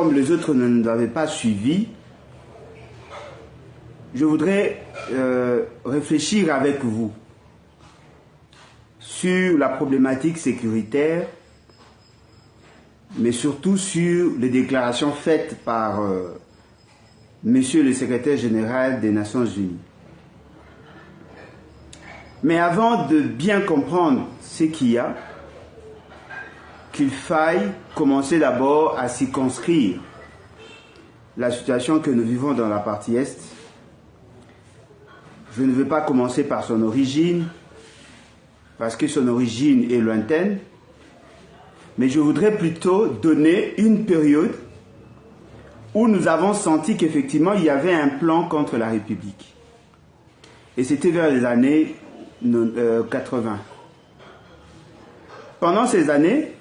comme les autres ne nous avaient pas suivis, je voudrais réfléchir avec vous sur la problématique sécuritaire, mais surtout sur les déclarations faites par Monsieur le secrétaire général des Nations Unies. Mais avant de bien comprendre ce qu'il y a, qu'il faille commencer d'abord à circonscrire la situation que nous vivons dans la partie Est. Je ne veux pas commencer par son origine, parce que son origine est lointaine, mais je voudrais plutôt donner une période où nous avons senti qu'effectivement il y avait un plan contre la République. Et c'était vers les années 80. Pendant ces années,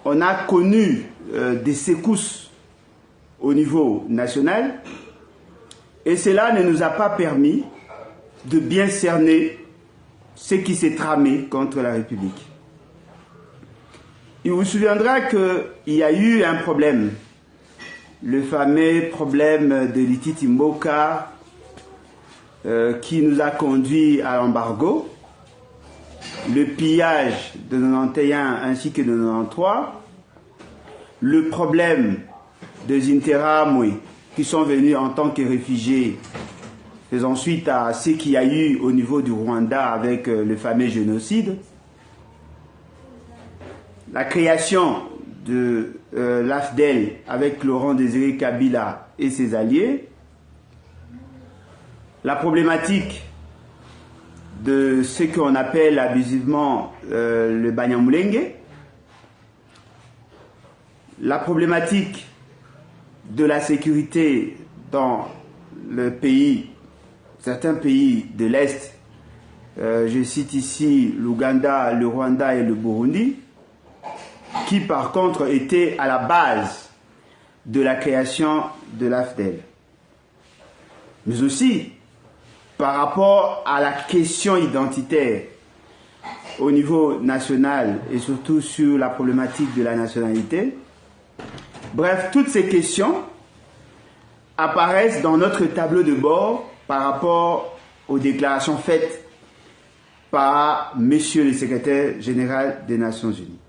on a connu des secousses au niveau national, et cela ne nous a pas permis de bien cerner ce qui s'est tramé contre la République. Il vous souviendra qu'il y a eu un problème, le fameux problème de Lititi Mboka, qui nous a conduit à l'embargo, le pillage de 91 ainsi que de 93, le problème de Zinteramwe qui sont venus en tant que réfugiés, faisant suite à ce qu'il y a eu au niveau du Rwanda avec le fameux génocide, la création de l'AFDEL avec Laurent Désiré Kabila et ses alliés, la problématique de ce qu'on appelle abusivement le Banyamulenge, la problématique de la sécurité dans le pays, certains pays de l'Est, je cite ici l'Ouganda, le Rwanda et le Burundi, qui par contre étaient à la base de la création de l'AFDEL. Mais aussi par rapport à la question identitaire au niveau national et surtout sur la problématique de la nationalité. Bref, toutes ces questions apparaissent dans notre tableau de bord par rapport aux déclarations faites par Monsieur le secrétaire général des Nations Unies.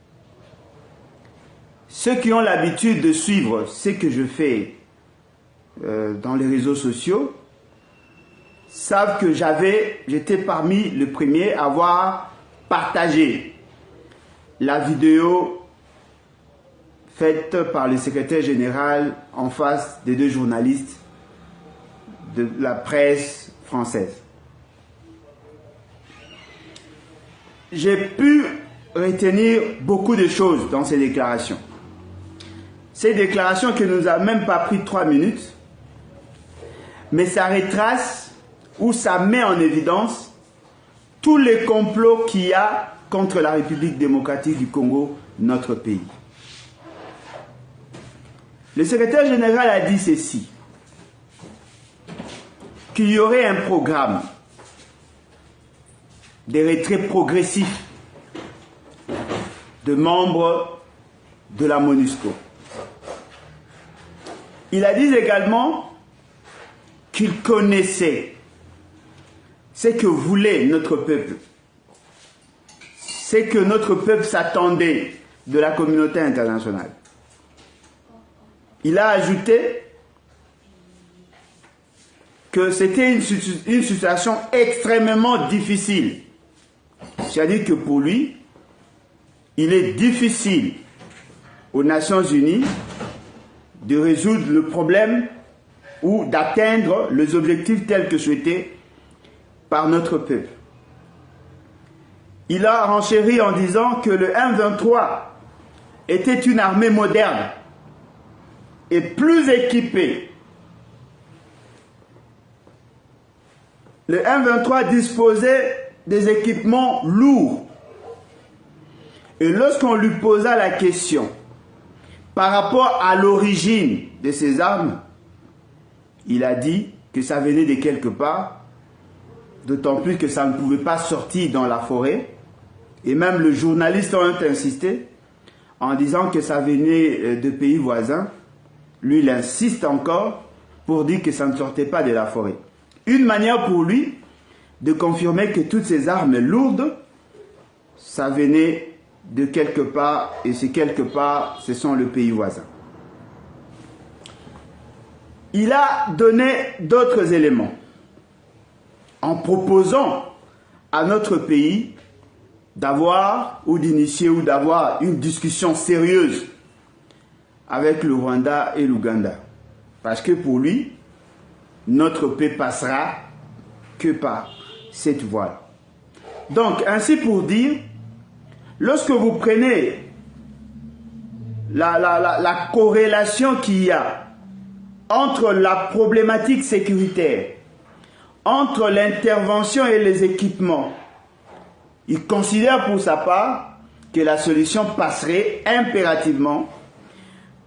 Ceux qui ont l'habitude de suivre ce que je fais dans les réseaux sociaux savent que j'étais parmi les premiers à avoir partagé la vidéo faite par le secrétaire général en face des deux journalistes de la presse française. J'ai pu retenir beaucoup de choses dans ces déclarations. Ces déclarations qui ne nous a même pas pris 3 minutes, mais ça retrace ou ça met en évidence tous les complots qu'il y a contre la République démocratique du Congo, notre pays. Le secrétaire général a dit ceci, qu'il y aurait un programme de retrait progressif de membres de la MONUSCO. Il a dit également qu'il connaissait ce que voulait notre peuple, ce que notre peuple s'attendait de la communauté internationale. Il a ajouté que c'était une situation extrêmement difficile. C'est-à-dire que pour lui, il est difficile aux Nations Unies de résoudre le problème ou d'atteindre les objectifs tels que souhaités par notre peuple. Il a renchéri en disant que le M23 était une armée moderne et plus équipée. Le M23 disposait des équipements lourds. Et lorsqu'on lui posa la question par rapport à l'origine de ces armes, il a dit que ça venait de quelque part, d'autant plus que ça ne pouvait pas sortir dans la forêt. Et même le journaliste a insisté en disant que ça venait de pays voisins. Lui, il insiste encore pour dire que ça ne sortait pas de la forêt. Une manière pour lui de confirmer que toutes ces armes lourdes, ça venait de quelque part, et c'est quelque part, ce sont le pays voisin. Il a donné d'autres éléments en proposant à notre pays d'avoir ou d'initier ou d'avoir une discussion sérieuse avec le Rwanda et l'Ouganda. Parce que pour lui, notre paix passera que par cette voie. Donc, ainsi pour dire, lorsque vous prenez la corrélation qu'il y a entre la problématique sécuritaire, entre l'intervention et les équipements, il considère pour sa part que la solution passerait impérativement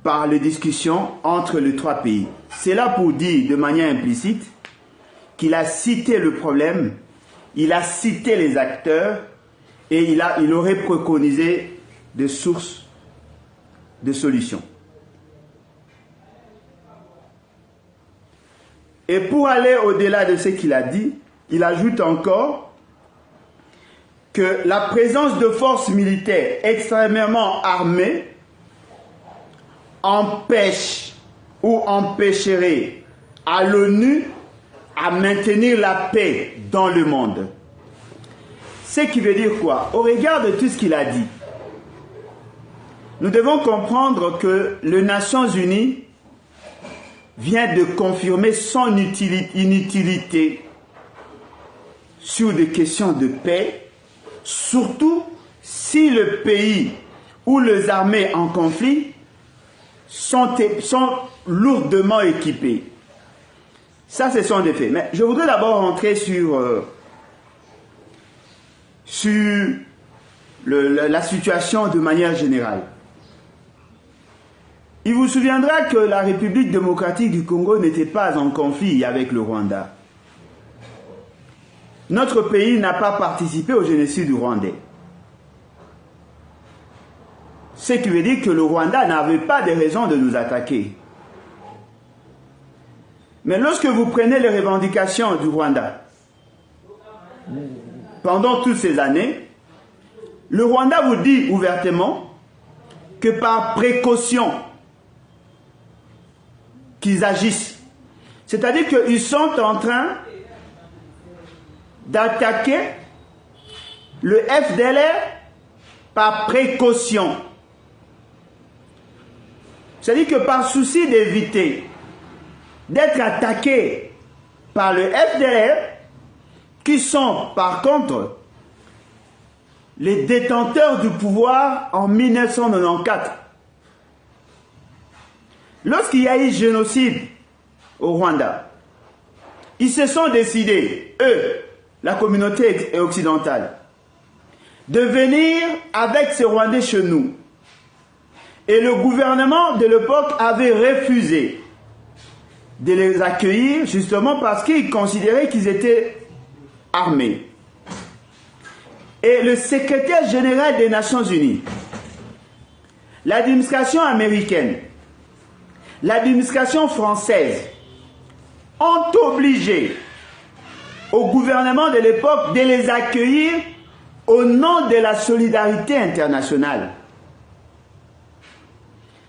par les discussions entre les trois pays. C'est là pour dire de manière implicite qu'il a cité le problème, il a cité les acteurs et il aurait préconisé des sources de solutions. Et pour aller au-delà de ce qu'il a dit, il ajoute encore que la présence de forces militaires extrêmement armées empêche ou empêcherait à l'ONU à maintenir la paix dans le monde. Ce qui veut dire quoi? Au regard de tout ce qu'il a dit, nous devons comprendre que les Nations Unies vient de confirmer son inutilité sur des questions de paix, surtout si le pays ou les armées en conflit sont lourdement équipés. Ça, ce sont des faits. Mais je voudrais d'abord rentrer sur la situation de manière générale. Il vous souviendra que la République démocratique du Congo n'était pas en conflit avec le Rwanda. Notre pays n'a pas participé au génocide rwandais. Ce qui veut dire que le Rwanda n'avait pas de raison de nous attaquer. Mais lorsque vous prenez les revendications du Rwanda, pendant toutes ces années, le Rwanda vous dit ouvertement que par précaution, qu'ils agissent. C'est-à-dire qu'ils sont en train d'attaquer le FDLR par précaution. C'est-à-dire que par souci d'éviter d'être attaqués par le FDLR, qui sont par contre les détenteurs du pouvoir en 1994. Lorsqu'il y a eu génocide au Rwanda, ils se sont décidés, eux, la communauté occidentale, de venir avec ces Rwandais chez nous. Et le gouvernement de l'époque avait refusé de les accueillir justement parce qu'il considérait qu'ils étaient armés. Et le secrétaire général des Nations Unies, l'administration américaine, l'administration française ont obligé au gouvernement de l'époque de les accueillir au nom de la solidarité internationale.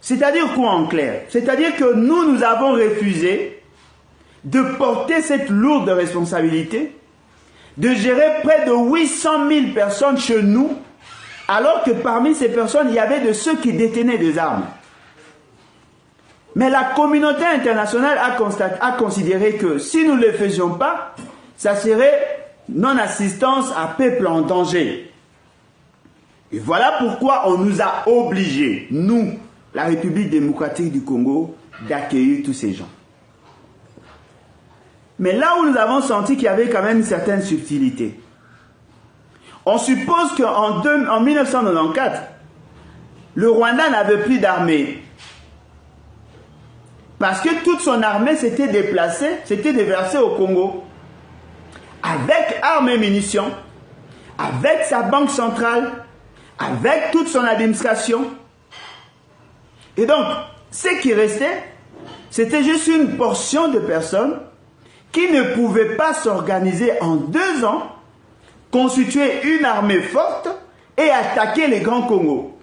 C'est-à-dire quoi en clair? C'est-à-dire que nous avons refusé de porter cette lourde responsabilité, de gérer près de 800 000 personnes chez nous, alors que parmi ces personnes, il y avait de ceux qui détenaient des armes. Mais la communauté internationale a considéré que si nous ne le faisions pas, ça serait non-assistance à peuple en danger. Et voilà pourquoi on nous a obligés, nous, la République démocratique du Congo, d'accueillir tous ces gens. Mais là où nous avons senti qu'il y avait quand même une certaine subtilité, on suppose qu'en 1994, le Rwanda n'avait plus d'armée. Parce que toute son armée s'était déplacée, s'était déversée au Congo. Avec armes et munitions, avec sa banque centrale, avec toute son administration, Et donc, ce qui restait, c'était juste une portion de personnes qui ne pouvaient pas s'organiser en 2 ans, constituer une armée forte et attaquer les Grands Congo.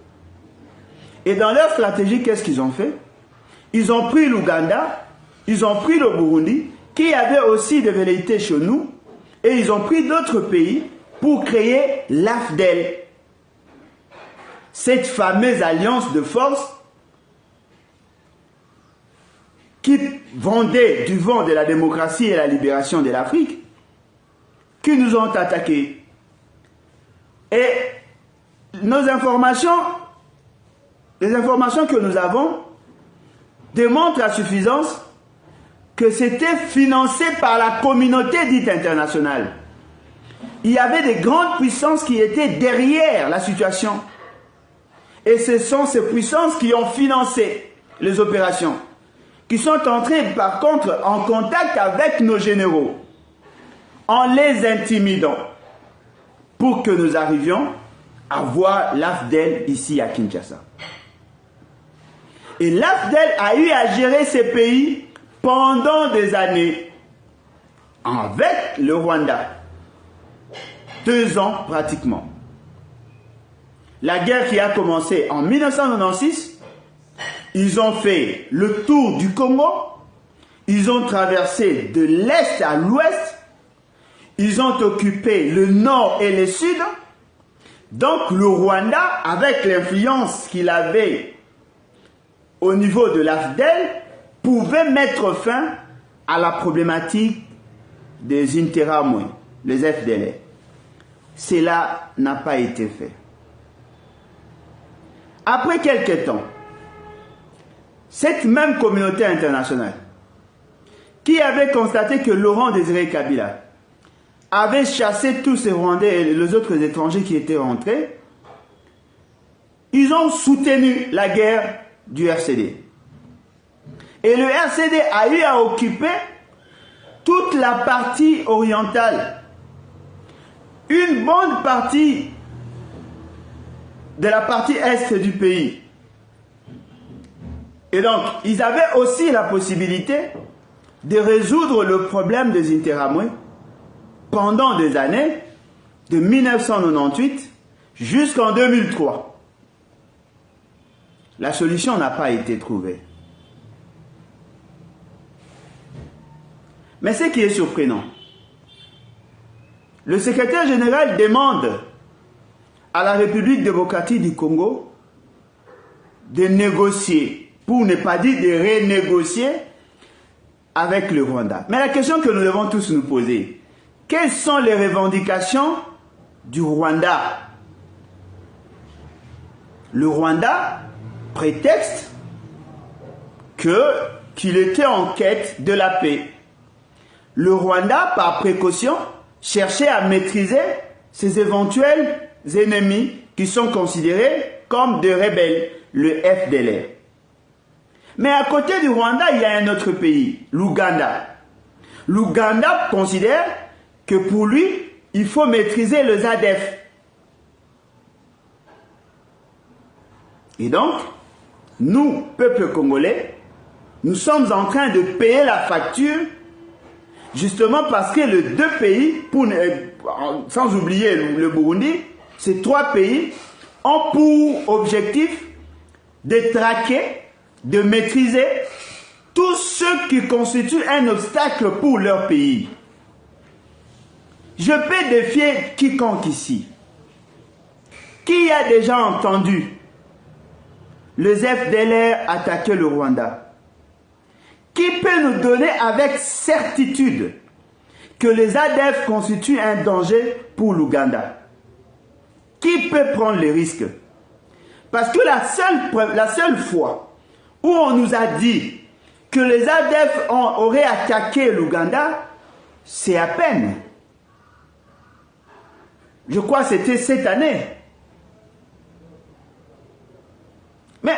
Et dans leur stratégie, qu'est-ce qu'ils ont fait? Ils ont pris l'Ouganda, ils ont pris le Burundi, qui avait aussi des velléités chez nous, et ils ont pris d'autres pays pour créer l'AFDEL. Cette fameuse alliance de force qui vendait du vent de la démocratie et la libération de l'Afrique, qui nous ont attaqués. Et nos informations, les informations que nous avons, démontrent à suffisance que c'était financé par la communauté dite internationale. Il y avait des grandes puissances qui étaient derrière la situation. Et ce sont ces puissances qui ont financé les opérations, qui sont entrées par contre en contact avec nos généraux, en les intimidant, pour que nous arrivions à voir l'AFDEL ici à Kinshasa. Et l'AFDEL a eu à gérer ces pays pendant des années, avec le Rwanda. 2 ans pratiquement. La guerre qui a commencé en 1996, ils ont fait le tour du Congo, ils ont traversé de l'est à l'ouest, ils ont occupé le nord et le sud. Donc le Rwanda, avec l'influence qu'il avait au niveau de l'AFDEL, pouvait mettre fin à la problématique des Interahamwe, les FDLR. Cela n'a pas été fait. Après quelques temps, cette même communauté internationale, qui avait constaté que Laurent Désiré Kabila avait chassé tous ces Rwandais et les autres étrangers qui étaient rentrés, ils ont soutenu la guerre du RCD. Et le RCD a eu à occuper toute la partie orientale, une bonne partie de la partie est du pays. Et donc, ils avaient aussi la possibilité de résoudre le problème des Interahamwe pendant des années, de 1998 jusqu'en 2003. La solution n'a pas été trouvée. Mais ce qui est surprenant, le secrétaire général demande à la République démocratique du Congo de négocier, pour ne pas dire de renégocier avec le Rwanda. Mais la question que nous devons tous nous poser, quelles sont les revendications du Rwanda? Le Rwanda prétexte qu'il était en quête de la paix. Le Rwanda, par précaution, cherchait à maîtriser ses éventuels ennemis qui sont considérés comme des rebelles, le FDLR. Mais à côté du Rwanda, il y a un autre pays, l'Ouganda. L'Ouganda considère que pour lui, il faut maîtriser le ZADF. Et donc, nous, peuple congolais, nous sommes en train de payer la facture justement parce que les 2 pays, sans oublier le Burundi, ces 3 pays ont pour objectif de traquer, de maîtriser tout ce qui constitue un obstacle pour leur pays. Je peux défier quiconque ici. Qui a déjà entendu les FDLR attaquer le Rwanda? Qui peut nous donner avec certitude que les ADF constituent un danger pour l'Ouganda? Qui peut prendre les risques? Parce que la seule fois où on nous a dit que les ADF auraient attaqué l'Ouganda, c'est à peine. Je crois que c'était cette année. Mais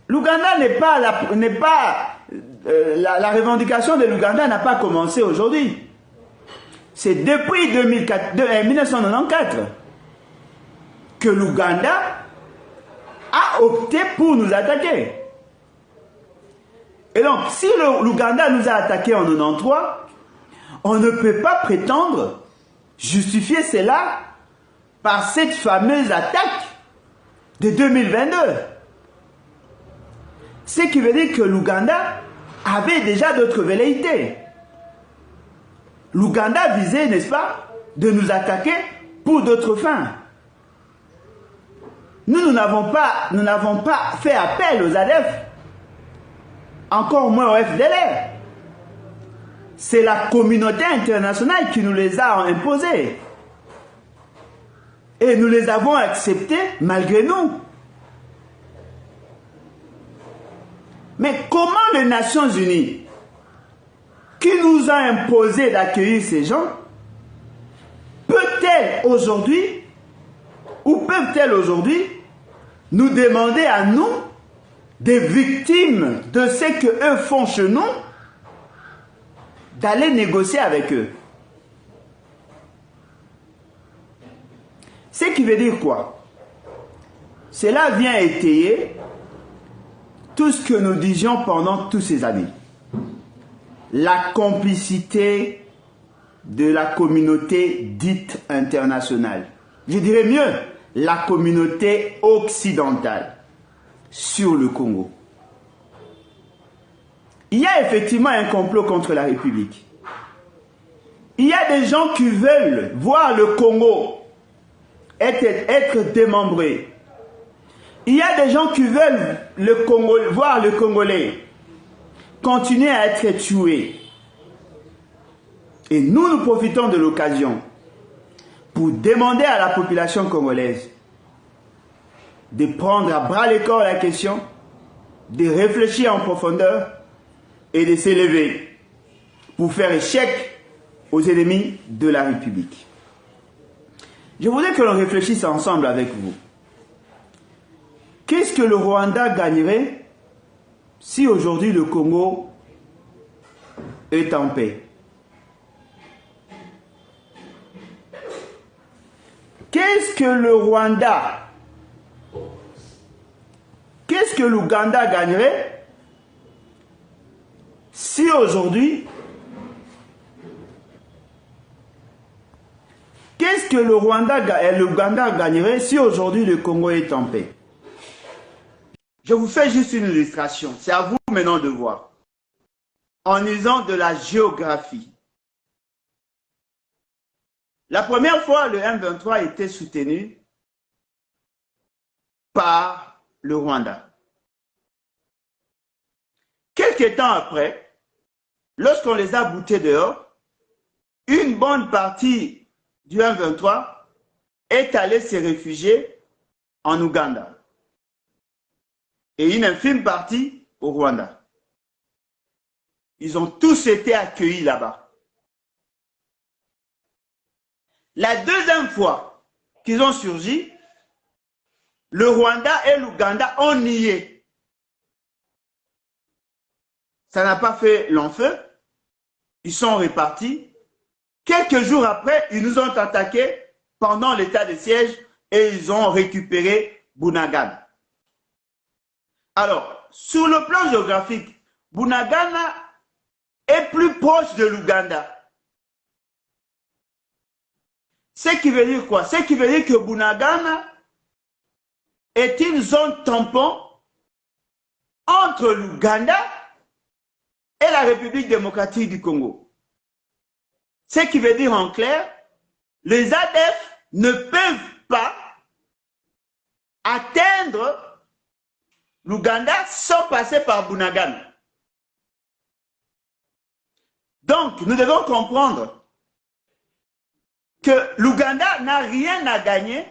l'Ouganda la revendication de l'Ouganda n'a pas commencé aujourd'hui. C'est depuis 1994 que l'Ouganda a opté pour nous attaquer. Et donc, si l'Ouganda nous a attaqués en 93, on ne peut pas prétendre justifier cela par cette fameuse attaque de 2022. Ce qui veut dire que l'Ouganda avait déjà d'autres velléités. L'Ouganda visait, n'est-ce pas, de nous attaquer pour d'autres fins. Nous n'avons pas fait appel aux ADF, encore moins au FDLR. C'est la communauté internationale qui nous les a imposés. Et nous les avons acceptés malgré nous. Mais comment les Nations Unies, qui nous a imposé d'accueillir ces gens, peut-elle aujourd'hui, ou peuvent-elles aujourd'hui, nous demander à nous, des victimes de ce qu'eux font chez nous, d'aller négocier avec eux? Ce qui veut dire quoi? Cela vient étayer tout ce que nous disions pendant toutes ces années. La complicité de la communauté dite internationale. Je dirais mieux, la communauté occidentale sur le Congo. Il y a effectivement un complot contre la République. Il y a des gens qui veulent voir le Congo être démembré. Il y a des gens qui veulent voir le Congolais continuer à être tué. Et nous profitons de l'occasion pour demander à la population congolaise de prendre à bras le corps la question, de réfléchir en profondeur et de s'élever pour faire échec aux ennemis de la République. Je voudrais que l'on réfléchisse ensemble avec vous. Qu'est-ce que le Rwanda gagnerait si aujourd'hui le Congo est en paix? Qu'est-ce que le Rwanda, qu'est-ce que l'Ouganda gagnerait si aujourd'hui, qu'est-ce que le Rwanda et l'Ouganda gagnerait si aujourd'hui le Congo est en paix? Je vous fais juste une illustration, c'est à vous maintenant de voir. En usant de la géographie. La première fois, le M23 était soutenu par le Rwanda. Quelques temps après, lorsqu'on les a boutés dehors, une bonne partie du M23 est allée se réfugier en Ouganda. Et une infime partie au Rwanda. Ils ont tous été accueillis là-bas. La deuxième fois qu'ils ont surgi, le Rwanda et l'Ouganda ont nié. Ça n'a pas fait long feu. Ils sont repartis. Quelques jours après, ils nous ont attaqués pendant l'état de siège et ils ont récupéré Bunagana. Alors, sur le plan géographique, Bunagana est plus proche de l'Ouganda. Ce qui veut dire quoi? Ce qui veut dire que Bunagana est une zone tampon entre l'Ouganda et la République démocratique du Congo. Ce qui veut dire en clair, les ADF ne peuvent pas atteindre l'Ouganda sans passer par Bunagana. Donc, nous devons comprendre que l'Ouganda n'a rien à gagner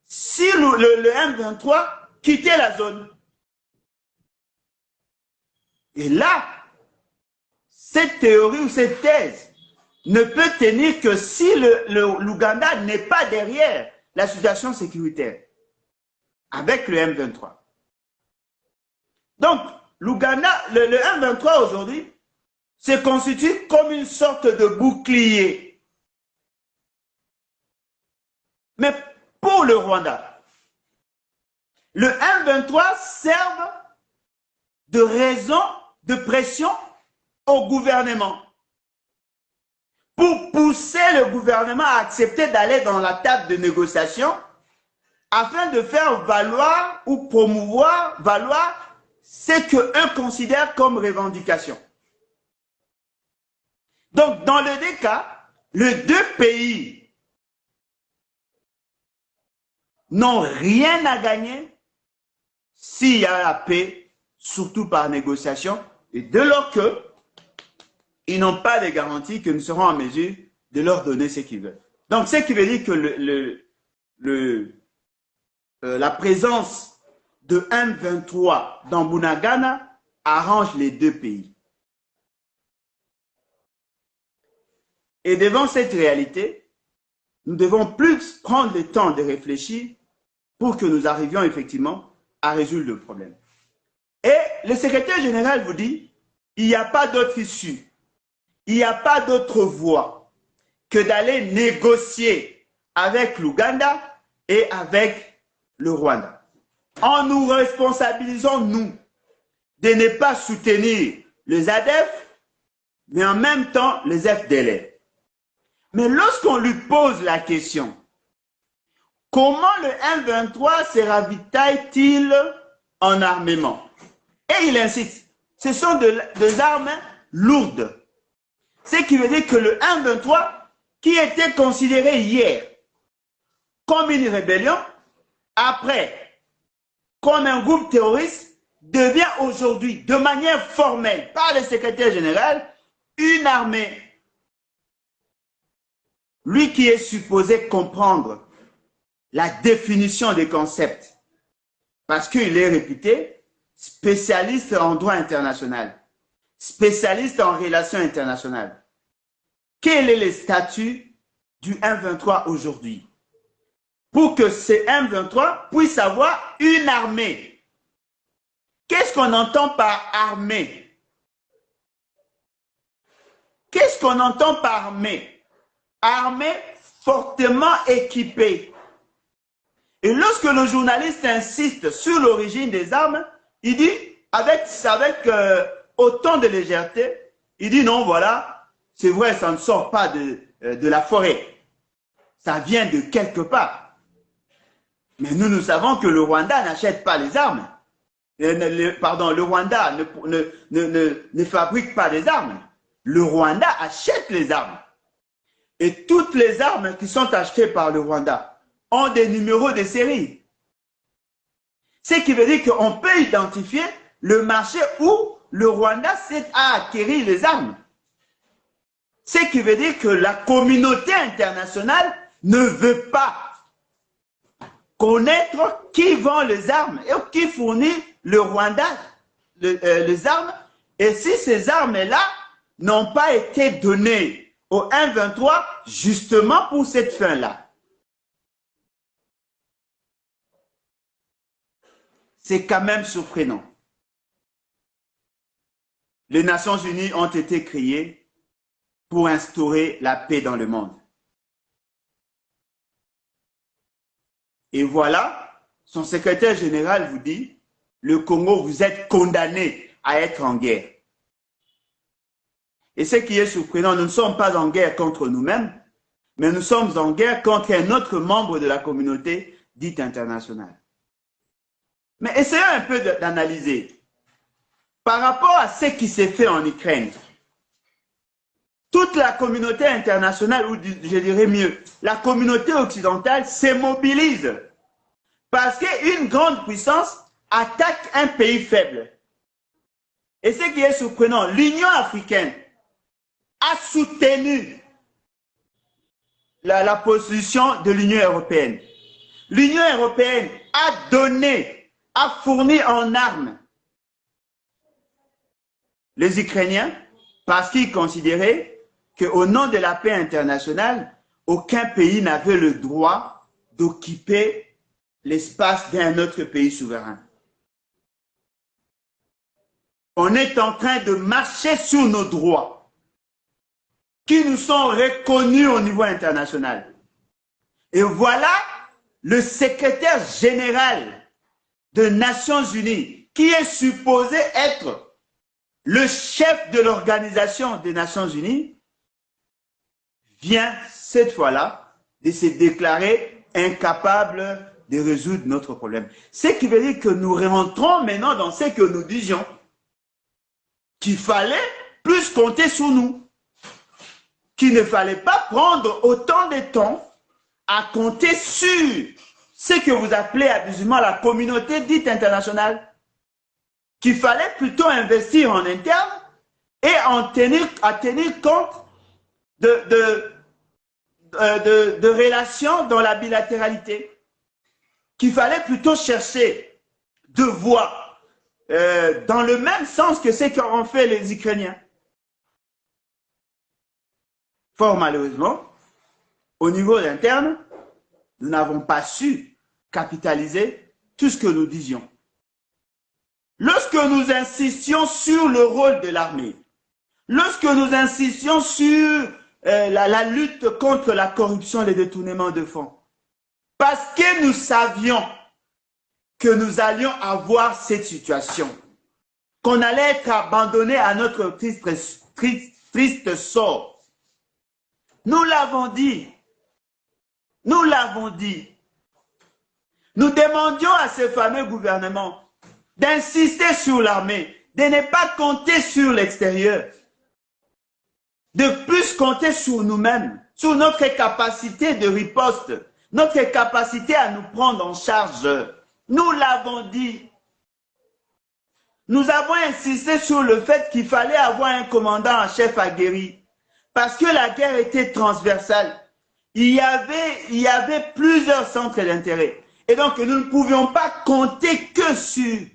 si le M23 quittait la zone. Et là, cette théorie ou cette thèse ne peut tenir que si l'Ouganda n'est pas derrière la situation sécuritaire avec le M23. Donc, l'Ouganda, le M23 aujourd'hui, se constitue comme une sorte de bouclier. Mais pour le Rwanda, le M23 sert de raison de pression au gouvernement pour pousser le gouvernement à accepter d'aller dans la table de négociation afin de faire valoir ou promouvoir, valoir ce qu'eux considèrent comme revendication. Donc, dans les deux cas, les deux pays n'ont rien à gagner s'il y a la paix, surtout par négociation, et dès lors qu'ils n'ont pas de garantie que nous serons en mesure de leur donner ce qu'ils veulent. Donc, ce qui veut dire que la présence de M23 dans Bunagana arrange les deux pays. Et devant cette réalité, nous devons plus prendre le temps de réfléchir pour que nous arrivions effectivement à résoudre le problème. Et le secrétaire général vous dit, il n'y a pas d'autre issue, il n'y a pas d'autre voie que d'aller négocier avec l'Ouganda et avec le Rwanda. En nous responsabilisant, nous, de ne pas soutenir les ADF, mais en même temps les FDLR. Mais lorsqu'on lui pose la question, comment le M23 se ravitaille-t-il en armement? Et il insiste, ce sont des armes lourdes. Ce qui veut dire que le M23, qui était considéré hier comme une rébellion, après, comme un groupe terroriste, devient aujourd'hui, de manière formelle, par le secrétaire général, une armée. Lui qui est supposé comprendre la définition des concepts, parce qu'il est réputé spécialiste en droit international, spécialiste en relations internationales. Quel est le statut du M23 aujourd'hui? Pour que ce M23 puisse avoir une armée. Qu'est-ce qu'on entend par armée? Qu'est-ce qu'on entend par armée? Armée fortement équipée. Et lorsque le journaliste insiste sur l'origine des armes, il dit, avec autant de légèreté, il dit non, voilà, c'est vrai, ça ne sort pas de la forêt. Ça vient de quelque part. Mais nous savons que le Rwanda n'achète pas les armes. Le Rwanda ne fabrique pas des armes. Le Rwanda achète les armes. Et toutes les armes qui sont achetées par le Rwanda ont des numéros de série. Ce qui veut dire qu'on peut identifier le marché où le Rwanda a acquis les armes. Ce qui veut dire que la communauté internationale ne veut pas connaître qui vend les armes et qui fournit le Rwanda les armes. Et si ces armes-là n'ont pas été données au M23 justement pour cette fin-là. C'est quand même surprenant. Les Nations Unies ont été créées pour instaurer la paix dans le monde. Et voilà, son secrétaire général vous dit, le Congo, vous êtes condamné à être en guerre. Et ce qui est surprenant, nous ne sommes pas en guerre contre nous-mêmes, mais nous sommes en guerre contre un autre membre de la communauté dite internationale. Mais essayons un peu d'analyser. Par rapport à ce qui s'est fait en Ukraine, toute la communauté internationale, ou je dirais mieux, la communauté occidentale se mobilise parce qu'une grande puissance attaque un pays faible. Et ce qui est surprenant, l'Union africaine a soutenu la position de l'Union européenne. L'Union européenne a donné, a fourni en armes les Ukrainiens parce qu'ils considéraient qu'au nom de la paix internationale, aucun pays n'avait le droit d'occuper l'espace d'un autre pays souverain. On est en train de marcher sur nos droits qui nous sont reconnus au niveau international. Et voilà le secrétaire général des Nations Unies qui est supposé être le chef de l'Organisation des Nations Unies, vient cette fois-là de se déclarer incapable de résoudre notre problème. Ce qui veut dire que nous rentrons maintenant dans ce que nous disions, qu'il fallait plus compter sur nous, qu'il ne fallait pas prendre autant de temps à compter sur ce que vous appelez abusivement la communauté dite internationale, qu'il fallait plutôt investir en interne et à tenir compte de relations dans la bilatéralité, qu'il fallait plutôt chercher de voies dans le même sens que ce qu'ont fait les Ukrainiens. Fort malheureusement, au niveau interne, nous n'avons pas su capitaliser tout ce que nous disions. Lorsque nous insistions sur le rôle de l'armée, lorsque nous insistions sur la lutte contre la corruption et le détournement de fonds, parce que nous savions que nous allions avoir cette situation, qu'on allait être abandonnés à notre triste sort. Nous l'avons dit. Nous l'avons dit. Nous demandions à ce fameux gouvernement d'insister sur l'armée, de ne pas compter sur l'extérieur, de plus compter sur nous-mêmes, sur notre capacité de riposte, notre capacité à nous prendre en charge. Nous l'avons dit. Nous avons insisté sur le fait qu'il fallait avoir un commandant en chef aguerri, parce que la guerre était transversale. Il y avait plusieurs centres d'intérêt. Et donc, nous ne pouvions pas compter que sur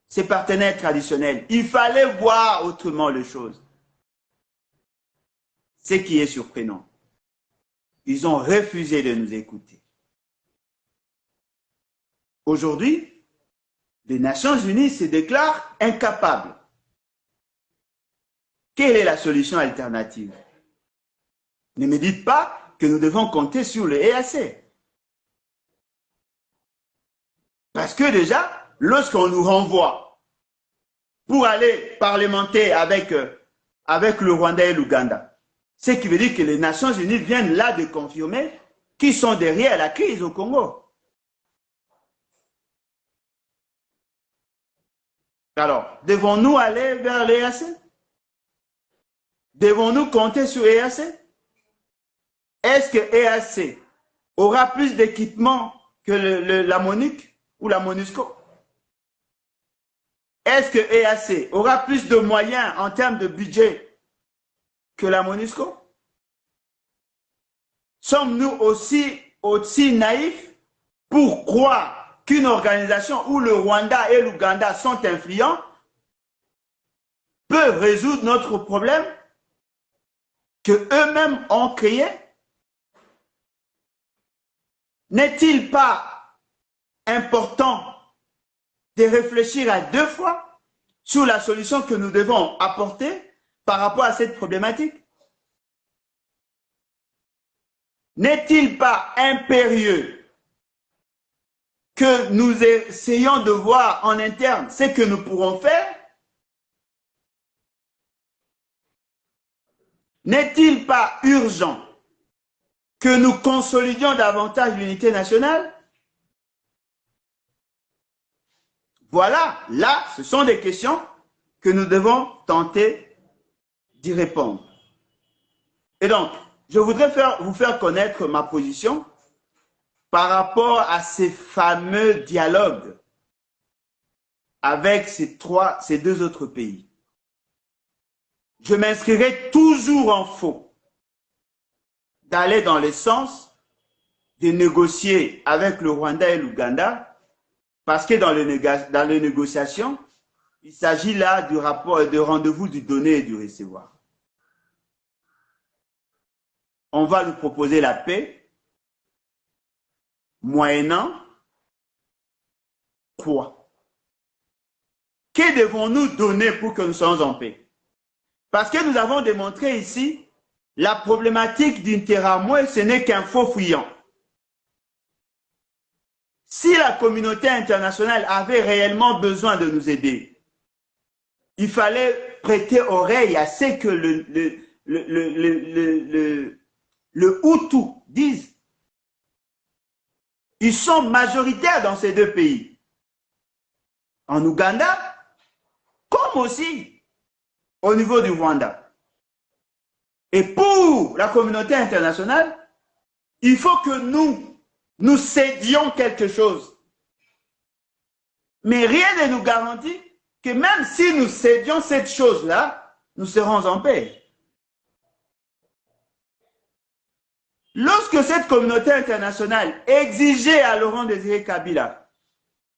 ces partenaires traditionnels. Il fallait voir autrement les choses. Ce qui est surprenant, ils ont refusé de nous écouter. Aujourd'hui, les Nations Unies se déclarent incapables. Quelle est la solution alternative? Ne me dites pas que nous devons compter sur le EAC. Parce que déjà, lorsqu'on nous renvoie pour aller parlementer avec le Rwanda et l'Ouganda, ce qui veut dire que les Nations Unies viennent là de confirmer qu'ils sont derrière la crise au Congo. Alors, devons-nous aller vers l'EAC? Devons-nous compter sur l'EAC? Est-ce que l'EAC aura plus d'équipements que la MONUC ou la MONUSCO? Est-ce que l'EAC aura plus de moyens en termes de budget que la MONUSCO? Sommes-nous aussi naïfs pour croire qu'une organisation où le Rwanda et l'Ouganda sont influents peut résoudre notre problème qu'eux-mêmes ont créé? N'est-il pas important de réfléchir à deux fois sur la solution que nous devons apporter par rapport à cette problématique? N'est-il pas impérieux que nous essayons de voir en interne ce que nous pourrons faire? N'est-il pas urgent que nous consolidions davantage l'unité nationale? Voilà, là, ce sont des questions que nous devons tenter d'y répondre. Et donc, je voudrais vous faire connaître ma position par rapport à ces fameux dialogues avec ces deux autres pays. Je m'inscrirai toujours en faux d'aller dans le sens de négocier avec le Rwanda et l'Ouganda, parce que dans les négociations, il s'agit là du rendez-vous du donner et du recevoir. On va nous proposer la paix, moyennant quoi? Que devons-nous donner pour que nous soyons en paix? Parce que nous avons démontré ici la problématique d'Interahamwe, ce n'est qu'un faux fuyant. Si la communauté internationale avait réellement besoin de nous aider, il fallait prêter oreille à ce que le Hutu disent. Ils sont majoritaires dans ces deux pays. En Ouganda, comme aussi au niveau du Rwanda. Et pour la communauté internationale, il faut que nous cédions quelque chose. Mais rien ne nous garantit que même si nous cédions cette chose-là, nous serons en paix. Lorsque cette communauté internationale exigeait à Laurent Désiré Kabila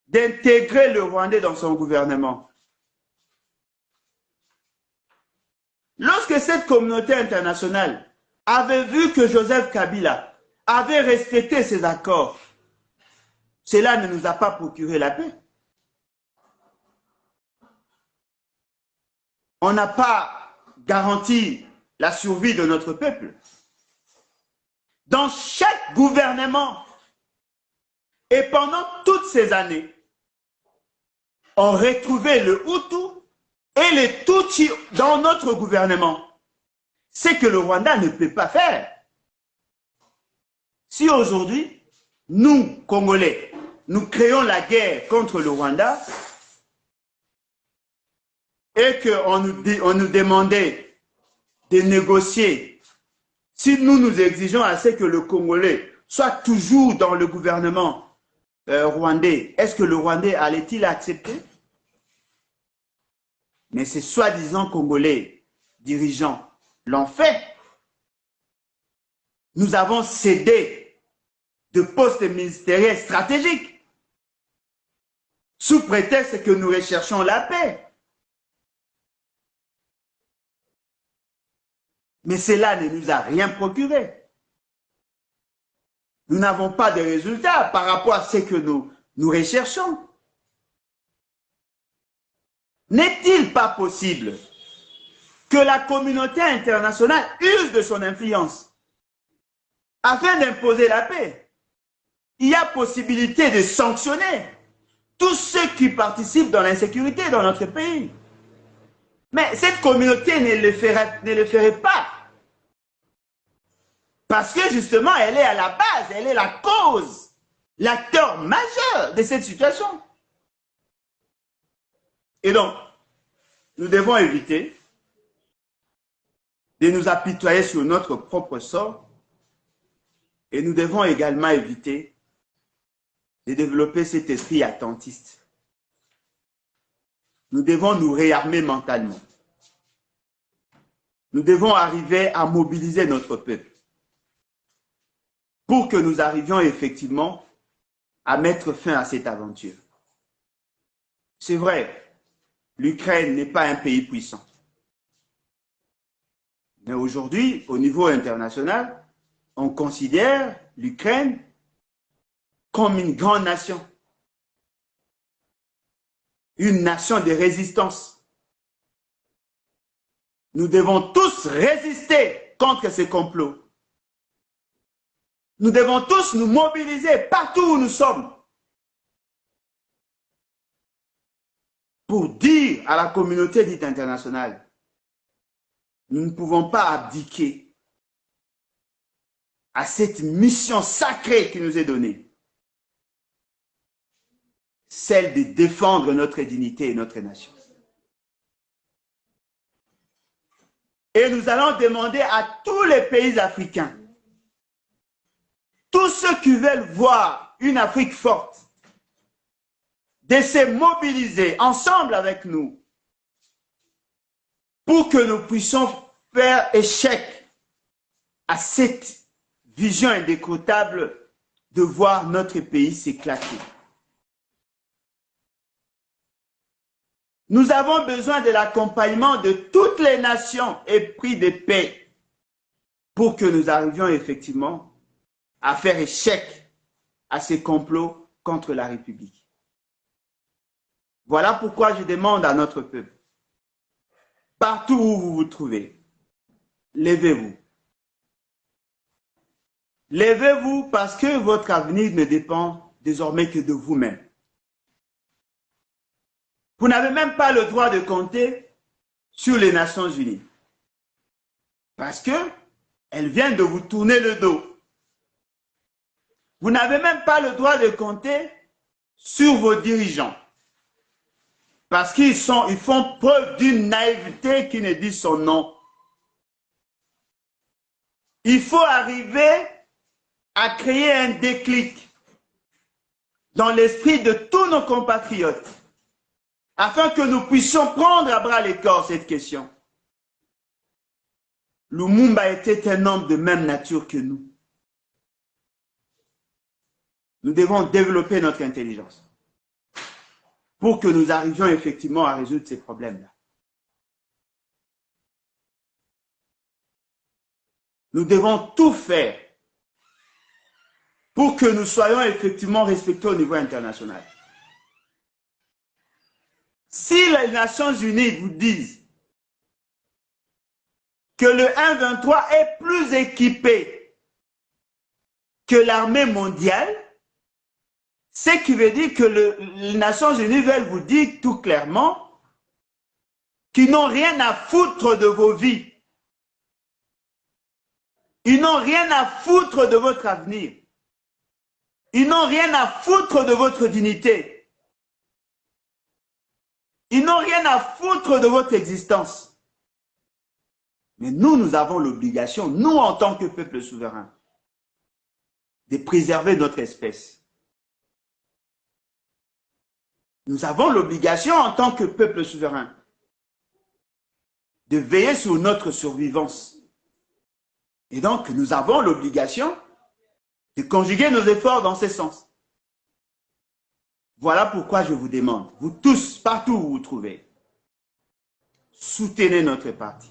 d'intégrer le Rwandais dans son gouvernement, lorsque cette communauté internationale avait vu que Joseph Kabila avait respecté ses accords, cela ne nous a pas procuré la paix. On n'a pas garanti la survie de notre peuple. Dans chaque gouvernement, et pendant toutes ces années, on retrouvait le Hutu et les Tutsis dans notre gouvernement. C'est que le Rwanda ne peut pas faire. Si aujourd'hui, nous, Congolais, nous créons la guerre contre le Rwanda et qu'on nous demandait de négocier, si nous exigeons à ce que le Congolais soit toujours dans le gouvernement rwandais, est-ce que le Rwandais allait-il accepter? Mais ces soi-disant Congolais dirigeants l'ont fait. Nous avons cédé de postes ministériels stratégiques sous prétexte que nous recherchons la paix. Mais cela ne nous a rien procuré. Nous n'avons pas de résultats par rapport à ce que nous recherchons. N'est-il pas possible que la communauté internationale use de son influence afin d'imposer la paix? Il y a possibilité de sanctionner tous ceux qui participent dans l'insécurité dans notre pays. Mais cette communauté ne le ferait pas. Parce que justement, elle est à la base, elle est la cause, l'acteur majeur de cette situation. Et donc, nous devons éviter de nous apitoyer sur notre propre sort et nous devons également éviter de développer cet esprit attentiste. Nous devons nous réarmer mentalement. Nous devons arriver à mobiliser notre peuple pour que nous arrivions effectivement à mettre fin à cette aventure. C'est vrai, l'Ukraine n'est pas un pays puissant. Mais aujourd'hui, au niveau international, on considère l'Ukraine comme une grande nation. Une nation de résistance. Nous devons tous résister contre ces complots. Nous devons tous nous mobiliser partout où nous sommes pour dire à la communauté dite internationale, nous ne pouvons pas abdiquer à cette mission sacrée qui nous est donnée, celle de défendre notre dignité et notre nation. Et nous allons demander à tous les pays africains, tous ceux qui veulent voir une Afrique forte, de se mobiliser ensemble avec nous pour que nous puissions faire échec à cette vision indécrottable de voir notre pays s'éclater. Nous avons besoin de l'accompagnement de toutes les nations épris de paix pour que nous arrivions effectivement à faire échec à ces complots contre la République. Voilà pourquoi je demande à notre peuple, partout où vous vous trouvez, levez-vous. Levez-vous parce que votre avenir ne dépend désormais que de vous-même. Vous n'avez même pas le droit de compter sur les Nations Unies. Parce qu'elles viennent de vous tourner le dos. Vous n'avez même pas le droit de compter sur vos dirigeants. Parce qu'ils font preuve d'une naïveté qui ne dit son nom. Il faut arriver à créer un déclic dans l'esprit de tous nos compatriotes afin que nous puissions prendre à bras le corps cette question. Lumumba était un homme de même nature que nous. Nous devons développer notre intelligence pour que nous arrivions effectivement à résoudre ces problèmes-là. Nous devons tout faire pour que nous soyons effectivement respectés au niveau international. Si les Nations Unies vous disent que le 1-23 est plus équipé que l'armée mondiale, ce qui veut dire que les Nations Unies veulent vous dire tout clairement qu'ils n'ont rien à foutre de vos vies. Ils n'ont rien à foutre de votre avenir. Ils n'ont rien à foutre de votre dignité. Ils n'ont rien à foutre de votre existence. Mais nous avons l'obligation, nous en tant que peuple souverain, de préserver notre espèce. Nous avons l'obligation en tant que peuple souverain de veiller sur notre survivance. Et donc, nous avons l'obligation de conjuguer nos efforts dans ce sens. Voilà pourquoi je vous demande, vous tous, partout où vous vous trouvez, soutenez notre parti.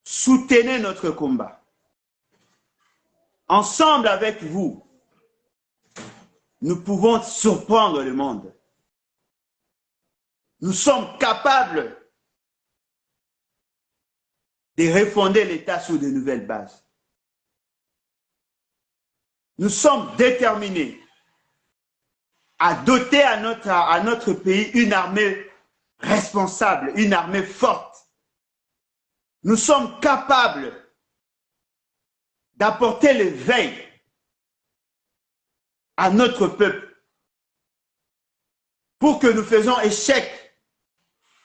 Soutenez notre combat. Ensemble avec vous, nous pouvons surprendre le monde. Nous sommes capables de refonder l'État sur de nouvelles bases. Nous sommes déterminés à doter à notre pays une armée responsable, une armée forte. Nous sommes capables d'apporter l'éveil à notre peuple pour que nous faisions échec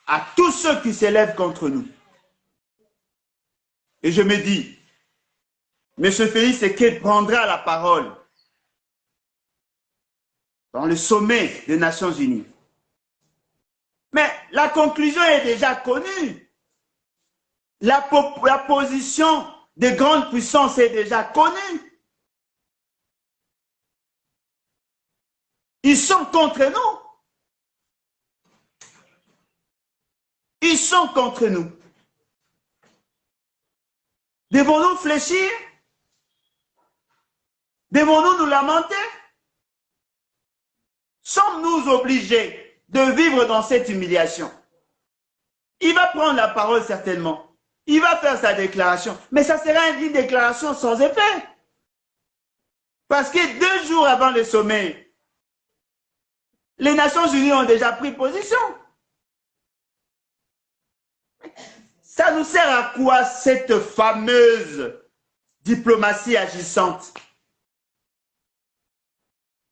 à tous ceux qui s'élèvent contre nous. Et je me dis, M. Félix Tshisekedi prendra la parole dans le sommet des Nations Unies. Mais la conclusion est déjà connue. La position des grandes puissances est déjà connue. Ils sont contre nous. Ils sont contre nous. Devons-nous fléchir? Devons-nous nous lamenter? Sommes-nous obligés de vivre dans cette humiliation? Il va prendre la parole certainement. Il va faire sa déclaration. Mais ça sera une déclaration sans effet. Parce que 2 jours avant le sommet, les Nations Unies ont déjà pris position. Ça nous sert à quoi cette fameuse diplomatie agissante?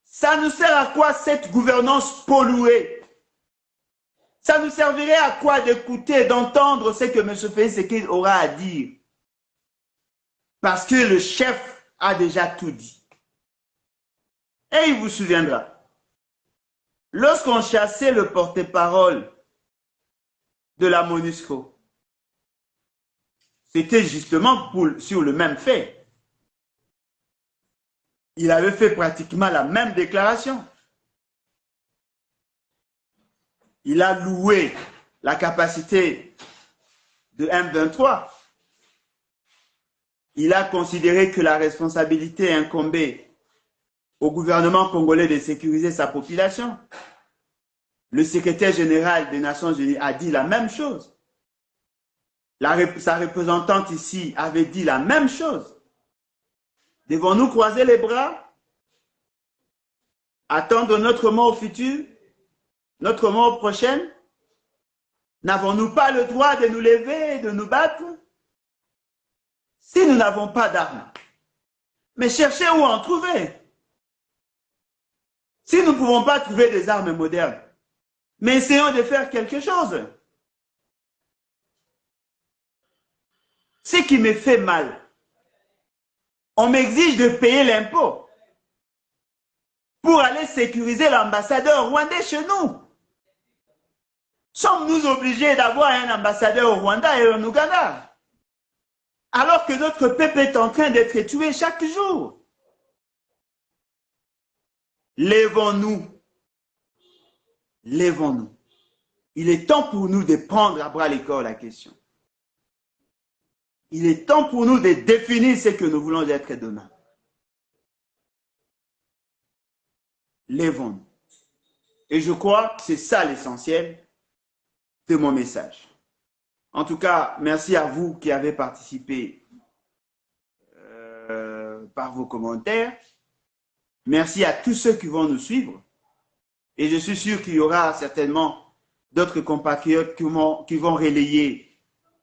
Ça nous sert à quoi cette gouvernance polluée? Ça nous servirait à quoi d'écouter, d'entendre ce que M. Félix Tshisekedi aura à dire? Parce que le chef a déjà tout dit. Et il vous souviendra, lorsqu'on chassait le porte-parole de la MONUSCO, c'était justement sur le même fait. Il avait fait pratiquement la même déclaration. Il a loué la capacité de M23. Il a considéré que la responsabilité incombait au gouvernement congolais de sécuriser sa population. Le secrétaire général des Nations Unies a dit la même chose. Sa représentante ici avait dit la même chose. Devons-nous croiser les bras Attendre notre mort future, notre mort prochaine? N'avons-nous pas le droit de nous lever et de nous battre? Si nous n'avons pas d'armes, mais cherchez où en trouver. Si nous ne pouvons pas trouver des armes modernes, mais essayons de faire quelque chose. Ce qui me fait mal, on m'exige de payer l'impôt pour aller sécuriser l'ambassadeur rwandais chez nous. Sommes-nous obligés d'avoir un ambassadeur au Rwanda et en Ouganda, alors que notre peuple est en train d'être tué chaque jour? Lèvons-nous. Lèvons-nous. Il est temps pour nous de prendre à bras le corps la question. Il est temps pour nous de définir ce que nous voulons être demain. Lèvons-nous. Et je crois que c'est ça l'essentiel de mon message. En tout cas, merci à vous qui avez participé par vos commentaires. Merci à tous ceux qui vont nous suivre. Et je suis sûr qu'il y aura certainement d'autres compatriotes qui vont relayer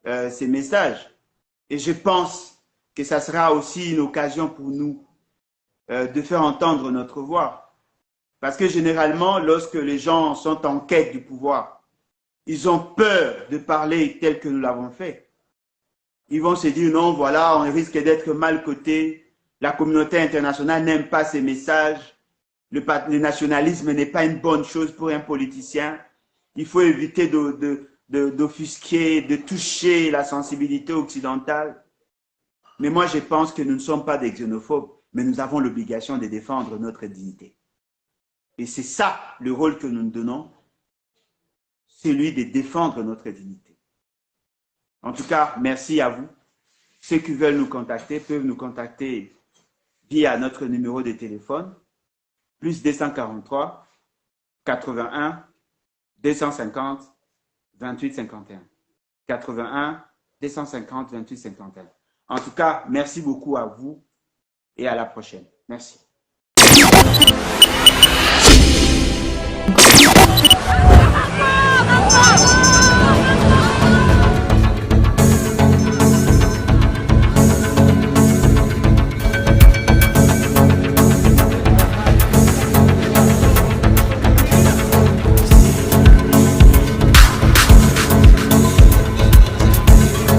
ces messages. Et je pense que ça sera aussi une occasion pour nous de faire entendre notre voix. Parce que généralement, lorsque les gens sont en quête du pouvoir, ils ont peur de parler tel que nous l'avons fait. Ils vont se dire, non, voilà, on risque d'être mal coté. La communauté internationale n'aime pas ces messages. Le nationalisme n'est pas une bonne chose pour un politicien. Il faut éviter d'offusquer, de toucher la sensibilité occidentale. Mais moi, je pense que nous ne sommes pas des xénophobes, mais nous avons l'obligation de défendre notre dignité. Et c'est ça le rôle que nous nous donnons, celui de défendre notre dignité. En tout cas, merci à vous. Ceux qui veulent nous contacter peuvent nous contacter via notre numéro de téléphone, plus 243 81 250 28 51. 81 250 28 51. En tout cas, merci beaucoup à vous et à la prochaine. Merci.